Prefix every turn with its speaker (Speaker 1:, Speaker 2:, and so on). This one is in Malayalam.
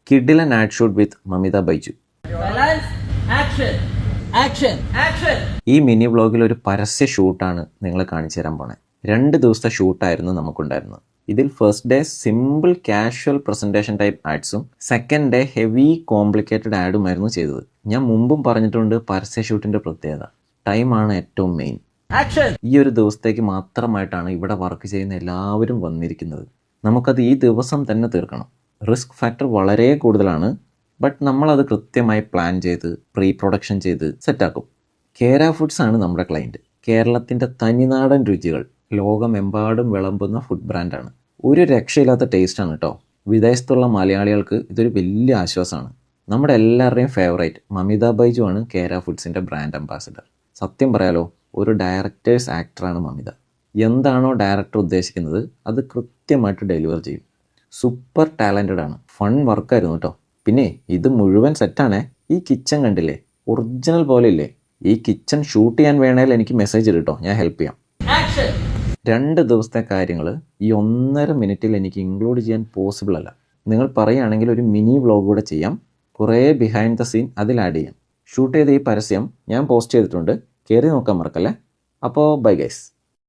Speaker 1: കിഡിലൻ ആഡ് ഷൂട്ട് വിത്ത് മമിത ബൈജു. ഈ മിനി വ്ളോഗിൽ ഒരു പരസ്യ ഷൂട്ടാണ് നിങ്ങളെ കാണിച്ചു തരാൻ പോണേ. 2 ദിവസത്തെ ഷൂട്ടായിരുന്നു നമുക്കുണ്ടായിരുന്നത്. ഇതിൽ first day simple casual presentation type ആഡ്സും സെക്കൻഡ് ഡേ ഹെവി കോംപ്ലിക്കേറ്റഡ് ആഡുമായിരുന്നു ചെയ്തത്. ഞാൻ മുമ്പും പറഞ്ഞിട്ടുണ്ട്, പരസ്യ ഷൂട്ടിന്റെ പ്രത്യേകത ടൈമാണ് ഏറ്റവും മെയിൻ. ഈ ഒരു ദിവസത്തേക്ക് മാത്രമായിട്ടാണ് ഇവിടെ വർക്ക് ചെയ്യുന്ന എല്ലാവരും വന്നിരിക്കുന്നത്. നമുക്കത് ഈ ദിവസം തന്നെ തീർക്കണം. റിസ്ക് ഫാക്ടർ വളരെ കൂടുതലാണ്. ബട്ട് നമ്മളത് കൃത്യമായി പ്ലാൻ ചെയ്ത് പ്രീ പ്രൊഡക്ഷൻ ചെയ്ത് സെറ്റാക്കും. കേര ഫുഡ്സ് ആണ് നമ്മുടെ ക്ലയൻറ്റ്. കേരളത്തിൻ്റെ തനിനാടൻ രുചികൾ ലോകമെമ്പാടും വിളമ്പുന്ന ഫുഡ് ബ്രാൻഡാണ്. ഒരു രക്ഷയില്ലാത്ത ടേസ്റ്റാണ് കേട്ടോ. വിദേശത്തുള്ള മലയാളികൾക്ക് ഇതൊരു വലിയ ആശ്വാസമാണ്. നമ്മുടെ എല്ലാവരുടെയും ഫേവറേറ്റ് മമിത ബൈജു ആണ് കേര ഫുഡ്സിൻ്റെ ബ്രാൻഡ് അംബാസിഡർ. സത്യം പറയാലോ, ഒരു ഡയറക്ടേഴ്സ് ആക്ടറാണ് മമിത. എന്താണോ ഡയറക്ടർ ഉദ്ദേശിക്കുന്നത് അത് കൃത്യമായിട്ട് ഡെലിവർ ചെയ്യും. സൂപ്പർ ടാലൻറ്റഡ് ആണ്. ഫൺ വർക്കായിരുന്നു കേട്ടോ. പിന്നെ ഇത് മുഴുവൻ സെറ്റാണേ. ഈ കിച്ചൺ കണ്ടില്ലേ, ഒറിജിനൽ പോലെ ഇല്ലേ? ഈ കിച്ചൺ ഷൂട്ട് ചെയ്യാൻ വേണേൽ എനിക്ക് മെസ്സേജ് ഇട്ടോ, ഞാൻ ഹെൽപ്പ് ചെയ്യാം. 2 ദിവസത്തെ കാര്യങ്ങൾ ഈ 1.5 മിനിറ്റിൽ എനിക്ക് ഇൻക്ലൂഡ് ചെയ്യാൻ പോസിബിൾ അല്ല. നിങ്ങൾ പറയുകയാണെങ്കിൽ ഒരു മിനി വ്ളോഗ് കൂടെ ചെയ്യാം. കുറേ ബിഹൈൻഡ് ദ സീൻ അതിൽ ആഡ് ചെയ്യാം. ഷൂട്ട് ചെയ്ത ഈ പരസ്യം ഞാൻ പോസ്റ്റ് ചെയ്തിട്ടുണ്ട്, കയറി നോക്കാൻ മറക്കല്ലേ. അപ്പോൾ ബൈ ഗൈസ്.